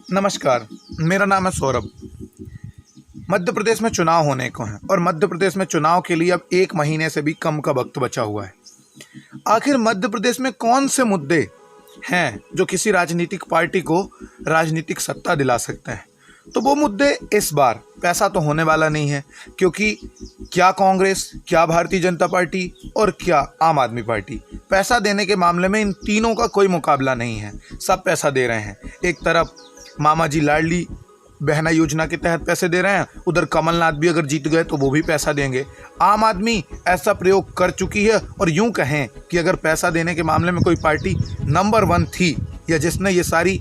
नमस्कार, मेरा नाम है सौरभ। मध्य प्रदेश में चुनाव होने को हैं और मध्य प्रदेश में चुनाव के लिए अब 1 महीने से भी कम का वक्त बचा हुआ है। आखिर मध्य प्रदेश में कौन से मुद्दे हैं जो किसी राजनीतिक पार्टी को राजनीतिक सत्ता दिला सकते हैं? तो वो मुद्दे इस बार पैसा तो होने वाला नहीं है, क्योंकि क्या कांग्रेस, क्या भारतीय जनता पार्टी और क्या आम आदमी पार्टी पैसा देने के मामले में इन तीनों का कोई मुकाबला नहीं है। सब पैसा दे रहे हैं। एक तरफ मामा जी लाडली बहना योजना के तहत पैसे दे रहे हैं, उधर कमलनाथ भी अगर जीत गए तो वो भी पैसा देंगे। आम आदमी ऐसा प्रयोग कर चुकी है और यूं कहें कि अगर पैसा देने के मामले में कोई पार्टी नंबर 1 थी या जिसने ये सारी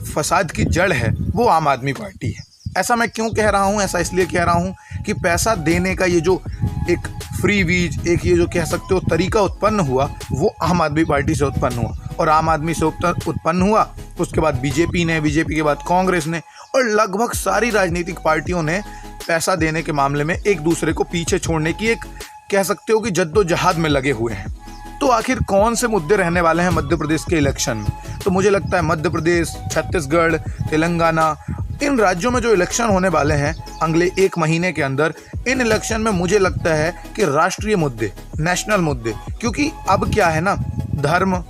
फसाद की जड़ है, वो आम आदमी पार्टी है। ऐसा मैं क्यों कह रहा हूँ? ऐसा इसलिए कह रहा हूँ कि पैसा देने का ये जो एक फ्री वीज, एक ये जो कह सकते हो तरीका उत्पन्न हुआ, वो आम आदमी पार्टी से उत्पन्न हुआ और आम आदमी से उत्पन्न हुआ। उसके बाद बीजेपी ने, बीजेपी के बाद कांग्रेस ने और लगभग सारी राजनीतिक पार्टियों ने पैसा देने के मामले में एक दूसरे को पीछे छोड़ने की एक कह सकते हो कि जद्दोजहद में लगे हुए हैं। तो आखिर कौन से मुद्दे रहने वाले हैं मध्य प्रदेश के इलेक्शन में? तो मुझे लगता है मध्य प्रदेश, छत्तीसगढ़, तेलंगाना, इन राज्यों में जो इलेक्शन होने वाले हैं अगले 1 महीने के अंदर, इन इलेक्शन में मुझे लगता है कि राष्ट्रीय मुद्दे, नेशनल मुद्दे, क्योंकि अब क्या है ना, धर्म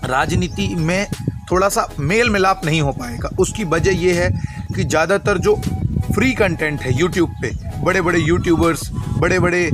राजनीति में थोड़ा सा मेल मिलाप नहीं हो पाएगा। उसकी वजह यह है कि ज़्यादातर जो फ्री कंटेंट है यूट्यूब पे, बड़े बड़े यूट्यूबर्स, बड़े बड़े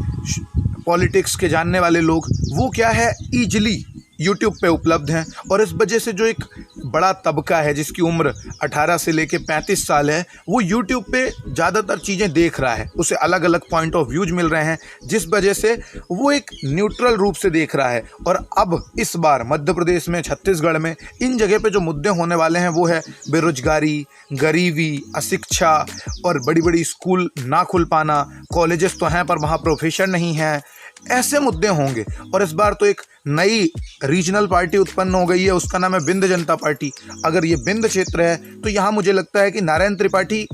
पॉलिटिक्स के जानने वाले लोग, वो क्या है ईजिली यूट्यूब पे उपलब्ध हैं और इस वजह से जो एक बड़ा तबका है जिसकी उम्र 18 से लेके 35 साल है, वो यूट्यूब पे ज़्यादातर चीज़ें देख रहा है, उसे अलग अलग पॉइंट ऑफ व्यूज मिल रहे हैं, जिस वजह से वो एक न्यूट्रल रूप से देख रहा है। और अब इस बार मध्य प्रदेश में, छत्तीसगढ़ में, इन जगह पे जो मुद्दे होने वाले हैं वो है बेरोजगारी, गरीबी, अशिक्षा और बड़ी बड़ी स्कूल ना खुल पाना। कॉलेजेस तो हैं पर वहाँ प्रोफेसर नहीं है। ऐसे मुद्दे होंगे। और इस बार तो एक नई रीजनल पार्टी उत्पन्न हो गई है, उसका नाम है विंध जनता पार्टी। अगर ये विंध क्षेत्र है तो यहाँ मुझे लगता है कि नारायण त्रिपाठी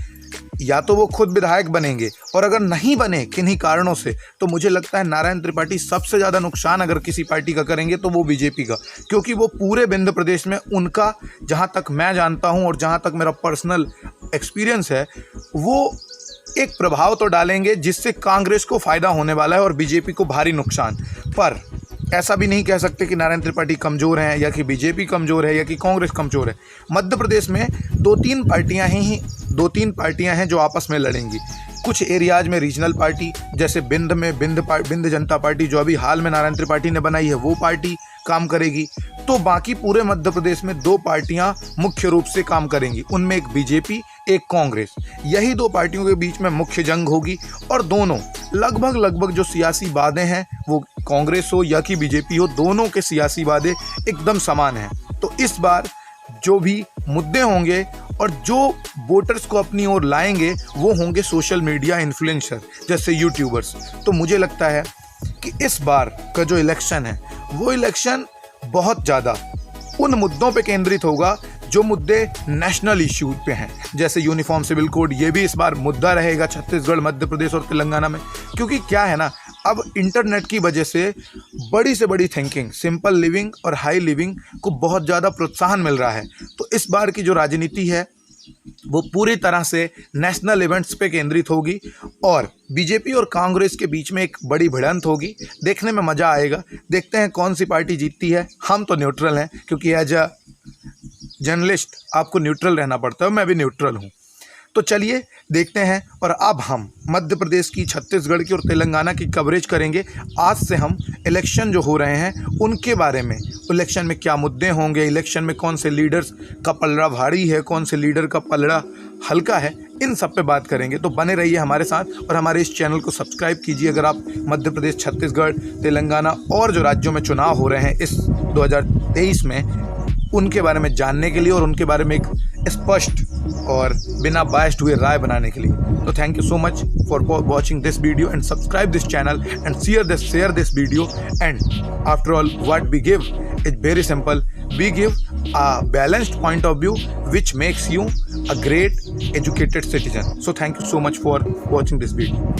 या तो वो खुद विधायक बनेंगे, और अगर नहीं बने किन्हीं कारणों से, तो मुझे लगता है नारायण त्रिपाठी सबसे ज़्यादा नुकसान अगर किसी पार्टी का करेंगे तो वो बीजेपी का, क्योंकि वो पूरे विंध्य प्रदेश में, उनका जहाँ तक मैं जानता हूँ और जहाँ तक मेरा पर्सनल एक्सपीरियंस है, वो एक प्रभाव तो डालेंगे जिससे कांग्रेस को फायदा होने वाला है और बीजेपी को भारी नुकसान। पर ऐसा भी नहीं कह सकते कि नारायण त्रिपाठी कमज़ोर हैं या कि बीजेपी कमज़ोर है या कि कांग्रेस कमज़ोर है। मध्य प्रदेश में 2-3 पार्टियां हैं जो आपस में लड़ेंगी। कुछ एरियाज में रीजनल पार्टी, जैसे विंध में विंध जनता पार्टी जो अभी हाल में नारायण त्रिपाठी ने बनाई है, वो पार्टी काम करेगी। तो बाकी पूरे मध्य प्रदेश में 2 पार्टियां मुख्य रूप से काम करेंगी, उनमें एक बीजेपी, एक कांग्रेस। यही 2 पार्टियों के बीच में मुख्य जंग होगी और दोनों लगभग जो सियासी वादे हैं, वो कांग्रेस हो या कि बीजेपी हो, दोनों के सियासी वादे एकदम समान हैं। तो इस बार जो भी मुद्दे होंगे और जो वोटर्स को अपनी ओर लाएंगे, वो होंगे सोशल मीडिया इन्फ्लुएंसर जैसे यूट्यूबर्स। तो मुझे लगता है कि इस बार का जो इलेक्शन है, वो इलेक्शन बहुत ज़्यादा उन मुद्दों पे केंद्रित होगा जो मुद्दे नेशनल इश्यूज पे हैं, जैसे यूनिफॉर्म सिविल कोड। ये भी इस बार मुद्दा रहेगा छत्तीसगढ़, मध्य प्रदेश और तेलंगाना में, क्योंकि क्या है ना, अब इंटरनेट की वजह से बड़ी से बड़ी थिंकिंग, सिंपल लिविंग और हाई लिविंग को बहुत ज़्यादा प्रोत्साहन मिल रहा है। तो इस बार की जो राजनीति है वो पूरी तरह से नेशनल इवेंट्स पे केंद्रित होगी और बीजेपी और कांग्रेस के बीच में एक बड़ी भिड़ंत होगी। देखने में मज़ा आएगा। देखते हैं कौन सी पार्टी जीतती है। हम तो न्यूट्रल हैं, क्योंकि एज अ जर्नलिस्ट आपको न्यूट्रल रहना पड़ता है, मैं भी न्यूट्रल हूँ। तो चलिए देखते हैं। और अब हम मध्य प्रदेश की, छत्तीसगढ़ की और तेलंगाना की कवरेज करेंगे। आज से हम इलेक्शन जो हो रहे हैं उनके बारे में, इलेक्शन में क्या मुद्दे होंगे, इलेक्शन में कौन से लीडर्स का पलड़ा भारी है, कौन से लीडर का पलड़ा हल्का है, इन सब पे बात करेंगे। तो बने रहिए हमारे साथ और हमारे इस चैनल को सब्सक्राइब कीजिए अगर आप मध्य प्रदेश, छत्तीसगढ़, तेलंगाना और जो राज्यों में चुनाव हो रहे हैं इस 2023 में, उनके बारे में जानने के लिए और उनके बारे में एक स्पष्ट और बिना बायस्ड हुए राय बनाने के लिए। तो thank you so much for watching this video and subscribe this channel and share this video. And after all what we give is very simple, we give a balanced point of view which makes you a great educated citizen. So thank you so much for watching this video.